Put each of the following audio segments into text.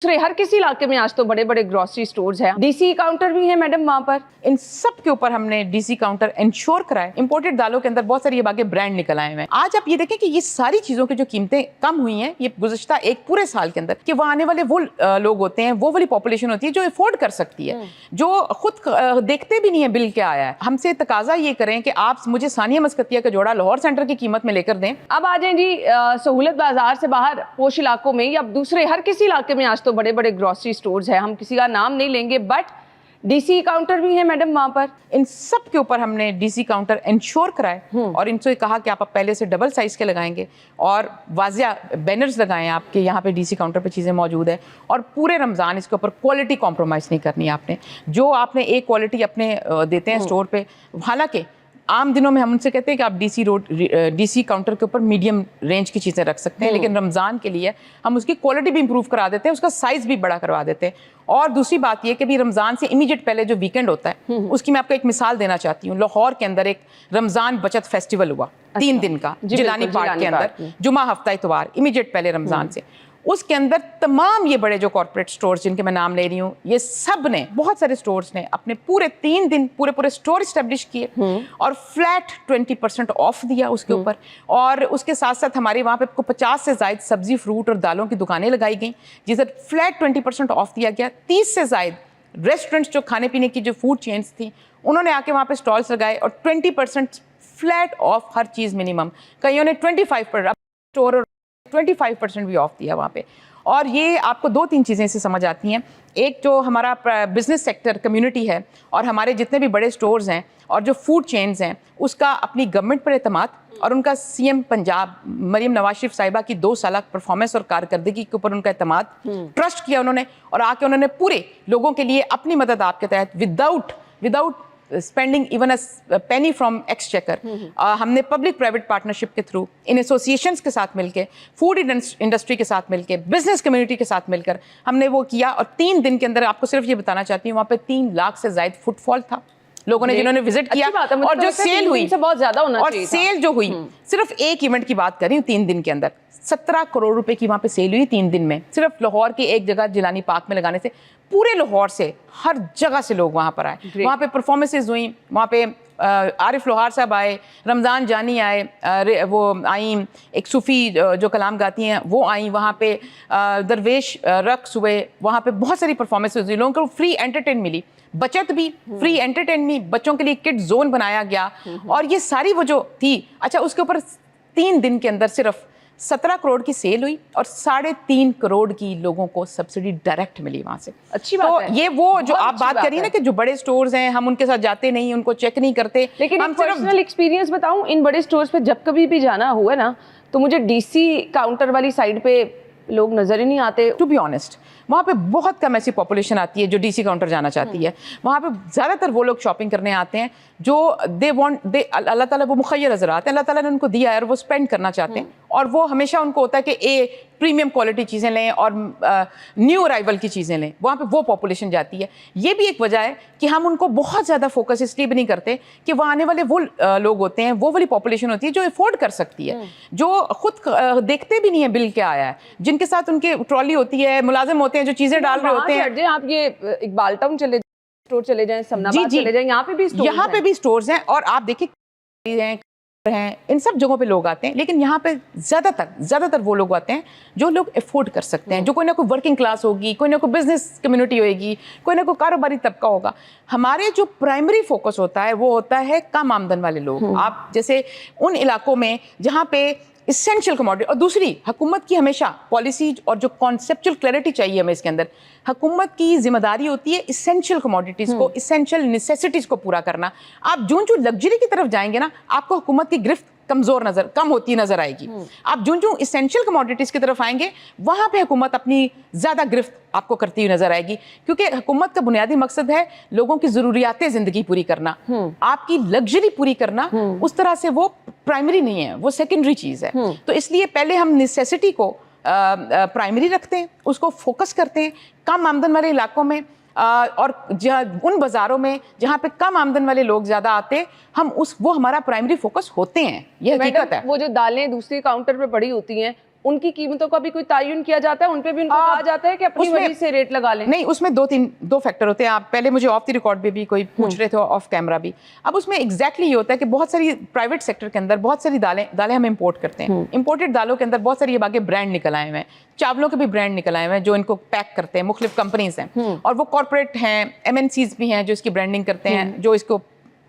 दूसरे हर किसी इलाके में आज तो बड़े बड़े ग्रोसरी स्टोर्स हैं, डीसी काउंटर भी है मैडम वहाँ पर। इन सब के ऊपर हमने डीसी काउंटर इंश्योर कराए। इंपोर्टेड दालों के अंदर बहुत सारी ये बाकी ब्रांड निकल आए हैं। आज आप ये देखें कि ये सारी चीजों की जो कीमतें कम हुई हैं ये गुज़श्ता एक पूरे साल के अंदर, कि वो आने वाले वो लोग होते हैं, वो वाली पॉपुलेशन होती है जो अफोर्ड कर सकती है, जो खुद देखते भी नहीं है बिल क्या आया है। हमसे तकाजा ये करें कि आप मुझे सानिया मस्कतिया का जोड़ा लाहौर सेंटर की कीमत में लेकर दें। अब आ जाए जी सहूलत बाजार से बाहर पोश इलाकों में या दूसरे हर किसी इलाके में आज तो बड़े बड़े ग्रोसरी स्टोर्स हैं, हम किसी का नाम नहीं लेंगे, बट डीसी काउंटर भी है मैडम वहाँ पर। इन सब के ऊपर हमने डीसी काउंटर इंश्योर कराए और इनसे कहा कि आप पहले से डबल साइज के लगाएंगे और वाजिया बैनर्स लगाएं आपके यहाँ पे डीसी काउंटर पे चीज़ें मौजूद है। और पूरे रमज़ान इसके ऊपर क्वालिटी कॉम्प्रोमाइज़ नहीं करनी आपने, जो आपने एक क्वालिटी अपने देते हैं स्टोर पे। हालांकि आम दिनों में हम उनसे कहते हैं कि आप डीसी काउंटर के ऊपर मीडियम रेंज की चीज़ें रख सकते हैं, लेकिन रमज़ान के लिए हम उसकी क्वालिटी भी इंप्रूव करा देते हैं, उसका साइज़ भी बड़ा करवा देते हैं। और दूसरी बात यह कि भी रमज़ान से इमीडिएट पहले जो वीकेंड होता है उसकी मैं आपको एक मिसाल देना चाहती हूँ। लाहौर के अंदर एक रमज़ान बचत फेस्टिवल हुआ 3 दिन का जिलानी पार्क के अंदर, जुमा हफ्ता इतवार इमीडिएट पहले रमज़ान से। उसके अंदर तमाम ये बड़े जो कॉर्पोरेट स्टोर्स जिनके मैं नाम ले रही हूँ, ये सब ने, बहुत सारे स्टोर्स ने अपने पूरे 3 दिन पूरे स्टोर इस्टेब्लिश किए और फ्लैट 20% ऑफ दिया उसके ऊपर। और उसके साथ साथ हमारे वहाँ पे 50 से ज़ायद सब्जी फ्रूट और दालों की दुकानें लगाई गई जिसे फ्लैट 20% ऑफ दिया गया। 30 से ज़ायद रेस्टोरेंट्स जो खाने पीने की जो फूड चेन्स थी उन्होंने आके वहाँ पे स्टॉल्स लगाए और 20% flat of her cheese minimum, कईयों ने 25% स्टोर और 25% भी ऑफ दिया वहाँ पे। और ये आपको 2-3 चीज़ें इससे समझ आती हैं। एक जो हमारा बिजनेस सेक्टर कम्युनिटी है और हमारे जितने भी बड़े स्टोर्स हैं और जो फूड चेन्स हैं, उसका अपनी गवर्नमेंट पर एतमाद और उनका सीएम पंजाब मरीम नवाज शरीफ साहिबा की 2 साल परफॉर्मेंस और कारकर्दगी के ऊपर उनका एतमाद, ट्रस्ट किया उन्होंने और आके उन्होंने पूरे लोगों के लिए अपनी मदद आपके तहत without spending even a Penney from exchequer, हमने पब्लिक प्राइवेट पार्टनरशिप के थ्रू इन एसोसिएशंस के साथ मिलकर, फूड इंडस्ट्री के साथ मिलकर, बिजनेस कम्युनिटी के साथ मिलकर हमने वो किया। और 3 दिन के अंदर आपको सिर्फ ये बताना चाहती हूँ, वहाँ पे 3 लाख से ज़ायद फुटफॉल था लोगों ने जिन्होंने विजिट किया। और जो सेल हुई बहुत ज्यादा होना और सेल जो हुई, सिर्फ एक इवेंट की बात कर रही हूँ, 3 दिन के अंदर 17 करोड़ रुपए की वहाँ पे सेल हुई 3 दिन में, सिर्फ लाहौर की एक जगह जिलानी पार्क में लगाने से। पूरे लाहौर से हर जगह से लोग वहाँ पर आए, वहाँ पे परफॉर्मेंसेज हुई, वहाँ पे आरिफ लोहार साहब आए, रमज़ान जानी आए, वो आई, एक सूफ़ी जो कलाम गाती हैं वो आई, वहाँ पे दरवेश रक्स हुए, वहाँ पे बहुत सारी परफॉर्मेंसेज हुई, लोगों को फ्री एंटरटेन मिली, बचत भी, फ्री एंटरटेनमेंट, बच्चों के लिए किड जोन बनाया गया। और ये सारी वो जो थी, अच्छा उसके ऊपर 3 दिन के अंदर सिर्फ 17 करोड़ की सेल हुई और 3.5 करोड़ की लोगों को सब्सिडी डायरेक्ट मिली वहां से। अच्छी बात है। ये वो जो आप बात करिए ना कि जो बड़े स्टोर्स हैं हम उनके साथ जाते नहीं, उनको चेक नहीं करते, लेकिन हम पर्सनल एक्सपीरियंस बताऊं, इन बड़े स्टोर्स पे जब कभी भी जाना हुआ ना तो मुझे डीसी काउंटर वाली साइड पे लोग नजर ही नहीं आते। टू बी ऑनेस्ट, वहाँ पे बहुत कम ऐसी पॉपुलेशन आती है जो डीसी काउंटर जाना चाहती है। वहाँ पे ज़्यादातर वो लोग शॉपिंग करने आते हैं जो अल्लाह ताला वो मुखय्यर हज़रात हैं, अल्लाह ताला ने उनको दिया है और वो स्पेंड करना चाहते हैं। और वो हमेशा उनको होता है कि प्रीमियम क्वालिटी चीज़ें लें और न्यू अराइवल की चीज़ें लें, वहाँ पे वो पॉपुलेशन जाती है। ये भी एक वजह है कि हम उनको बहुत ज़्यादा फोकस इसलिए भी नहीं करते कि वहाँ आने वाले वो लोग होते हैं, वो वाली पॉपुलेशन होती है जो अफोर्ड कर सकती है, जो खुद देखते भी नहीं है बिल क्या आया है, जिनके साथ उनके ट्रॉली होती है, मुलाजिम होते हैं जो चीज़ें डाल रहे होते हैं। आप ये इकबाल टाउन स्टोर चले जाएं, समनाबाद चले जाएं, यहाँ पे भी स्टोर्स हैं। और आप देखिए हैं, इन सब जगहों पे लोग आते हैं, लेकिन यहाँ पे ज़्यादातर वो लोग आते हैं जो लोग अफोर्ड कर सकते हैं, जो कोई ना कोई वर्किंग क्लास होगी, कोई ना कोई बिजनेस कम्युनिटी होगी, कोई ना कोई कारोबारी तबका होगा। हमारे जो प्राइमरी फोकस होता है वो होता है कम आमदन वाले लोग। आप जैसे उन इलाकों में जहाँ पे इसेंशियल कमोडिटी, और दूसरी हुकूमत की हमेशा पॉलिसीज और जो कॉन्सेप्चुअल क्लैरिटी चाहिए हमें इसके अंदर, हुकूमत की जिम्मेदारी होती है इसेंशियल कमोडिटीज़ को, इसेंशियल नेसेसिटीज़ को पूरा करना। आप जो लग्जरी की तरफ जाएंगे ना, आपको हुकूमत की गिरफ्त कम होती नजर आएगी। आप जो इसेंशियल कमोडिटीज़ की तरफ आएंगे वहाँ पे हुकूमत अपनी ज़्यादा गिरफ्त आपको करती हुई नजर आएगी, क्योंकि हुकूमत का बुनियादी मकसद है लोगों की ज़रूरियातें ज़िंदगी पूरी करना, आपकी लग्जरी पूरी करना। उस तरह से वो प्राइमरी नहीं है, वो सेकेंडरी चीज़ है। तो इसलिए पहले हम नेसेसिटी को प्राइमरी रखते हैं, उसको फोकस करते हैं कम आमदन वाले इलाकों में, और उन बाज़ारों में जहाँ पे कम आमदन वाले लोग ज़्यादा आते, वो हमारा प्राइमरी फोकस होते हैं। ये हकीकत है। वो जो दालें दूसरी काउंटर पे पड़ी होती हैं उनकी कीमतों का भी कोई तयन किया जाता है? उन पे भी उनको कहा जाता है कि अपनी मर्जी से रेट लगा लें? नहीं, उसमें दो फैक्टर होते हैं। आप पहले मुझे ऑफ द रिकॉर्ड पे भी कोई पूछ रहे थे, ऑफ कैमरा भी। अब उसमें एग्जैक्टली ये होता है कि बहुत सारी प्राइवेट सेक्टर के अंदर बहुत सारी दालें हम इंपोर्ट करते हैं। इंपोर्टेड दालों के अंदर बहुत सारी अब आगे ब्रांड निकल आए हुए हैं, चावलों के भी ब्रांड निकल आए हुए हैं जो इनको पैक करते हैं, मुख्तलिफ कंपनीज हैं और वो कॉर्पोरेट हैं, MNCs भी हैं जो इसकी ब्रांडिंग करते हैं, जो इसको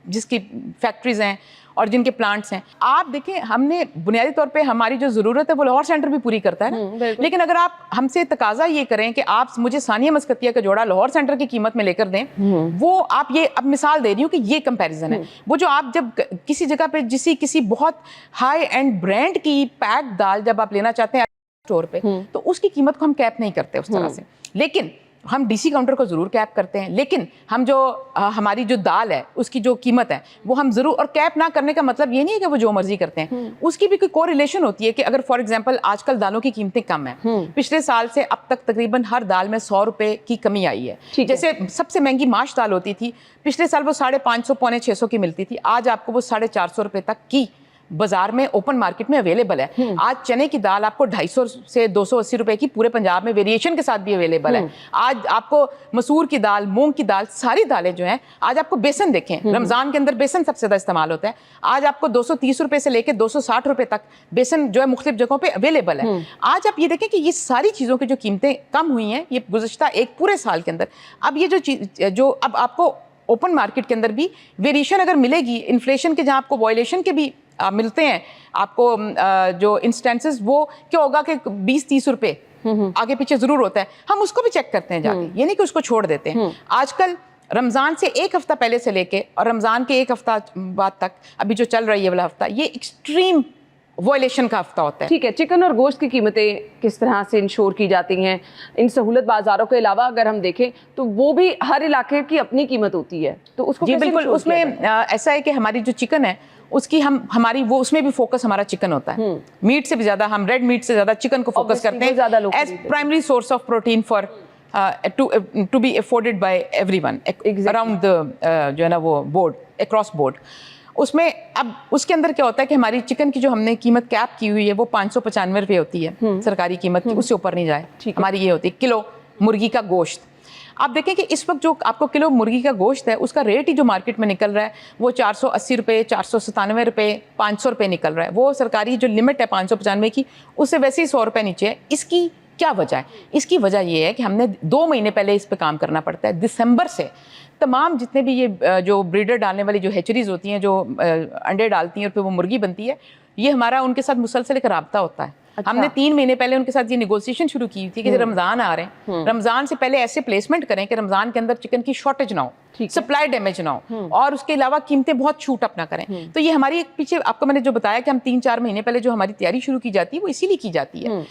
जिसकी फैक्ट्रीज हैं और जिनके प्लांट्स हैं। आप देखें, हमने बुनियादी तौर पे हमारी जो ज़रूरत है वो लाहौर सेंटर भी पूरी करता है ना, लेकिन अगर आप हमसे तकाजा ये करें कि आप मुझे सानिया मस्कतिया का जोड़ा लाहौर सेंटर की कीमत में लेकर दें, वो आप ये अब मिसाल दे रही हूँ कि ये कंपैरिजन है। वो जो आप जब किसी जगह पे किसी बहुत हाई एंड ब्रांड की पैक दाल जब आप लेना चाहते हैं स्टोर पे, तो उसकी कीमत को हम कैप नहीं करते उस तरह से, लेकिन हम डीसी काउंटर को जरूर कैप करते हैं। लेकिन हम जो हमारी जो दाल है उसकी जो कीमत है वो हम जरूर, और कैप ना करने का मतलब ये नहीं है कि वो जो मर्जी करते हैं, उसकी भी कोई कोरिलेशन होती है कि अगर फॉर एग्जांपल आजकल दालों की कीमतें कम है, पिछले साल से अब तक तकरीबन हर दाल में 100 रुपए की कमी आई है। जैसे सबसे महंगी माश दाल होती थी पिछले साल, वो 550 पौने 600 की मिलती थी, आज आपको वो 450 रुपए तक की बाजार में ओपन मार्केट में अवेलेबल है। आज चने की दाल आपको 250 से 280 रुपए की पूरे पंजाब में वेरिएशन के साथ भी अवेलेबल है। आज आपको मसूर की दाल, मूंग की दाल, सारी दालें जो हैं, आज आपको बेसन देखें, रमजान के अंदर बेसन सबसे ज्यादा इस्तेमाल होता है, आज आपको 230 रुपए से लेकर 260 रुपए तक बेसन जो है मुख्तलिफ जगहों पे अवेलेबल है। आज आप ये देखें कि ये सारी चीजों की जो कीमतें कम हुई हैं ये गुज़श्ता एक पूरे साल के अंदर। अब ये जो अब आपको ओपन मार्केट के अंदर भी वेरिएशन अगर मिलेगी, इन्फ्लेशन के जहाँ आपको वॉयलेशन के भी मिलते हैं आपको जो इंस्टेंसेस, वो क्या होगा कि 20-30 रुपए आगे पीछे जरूर होता है, हम उसको भी चेक करते हैं जाके, ये नहीं कि उसको छोड़ देते हैं। आजकल रमजान से एक हफ्ता पहले से लेके और रमजान के एक हफ्ता बाद तक अभी जो चल रही है वाला हफ्ता, ये एक्सट्रीम वॉयलेशन का हफ्ता होता है। ठीक है, चिकन और गोश्त की कीमतें किस तरह से इंश्योर की जाती हैं? इन सहूलत बाजारों के अलावा अगर हम देखें तो वो भी हर इलाके की अपनी कीमत होती है, तो उसको जी कैसे बिल्कुल, इंश्योर किया उसमें ऐसा है कि हमारी जो चिकन है उसकी हमारी वो उसमें भी फोकस हमारा चिकन होता है। मीट से भी ज्यादा, हम रेड मीट से ज्यादा चिकन को फोकस करते हैं as primary source of protein for to be afforded by everyone around the जो है ना वो बोर्ड, अक्रॉस बोर्ड। उसमें अब उसके अंदर क्या होता है कि हमारी चिकन की जो हमने कीमत कैप की हुई है वो 595 रुपये होती है सरकारी कीमत की, उससे ऊपर नहीं जाए हमारी ये होती है। किलो मुर्गी का गोश्त, आप देखें कि इस वक्त जो आपको किलो मुर्गी का गोश्त है उसका रेट ही जो मार्केट में निकल रहा है वो 480 रुपये, 497 रुपये, 500 रुपये निकल रहा है। वो सरकारी जो लिमिट है 595 की, उससे वैसे ही 100 रुपये नीचे है। इसकी क्या वजह है? इसकी वजह ये है कि हमने 2 महीने पहले इस पर काम करना पड़ता है। दिसंबर से तमाम जितने भी ये जो ब्रीडर डालने वाली जो हैचरीज होती हैं, जो अंडे डालती हैं और फिर वो मुर्गी बनती है, ये हमारा उनके साथ मुसलसल एक राब्ता होता है। अच्छा। हमने 3 महीने पहले उनके साथ ये नेगोशिएशन शुरू की थी कि रमज़ान आ रहे हैं, रमज़ान से पहले ऐसे प्लेसमेंट करें कि रमज़ान के अंदर चिकन की शॉर्टेज ना हो, सप्लाई डैमेज ना हो, और उसके अलावा कीमतें बहुत छूट अप ना करें। तो ये हमारी एक पीछे आपको मैंने जो बताया कि हम 3-4 महीने पहले जो हमारी तैयारी शुरू की जाती है वो इसीलिए की जाती है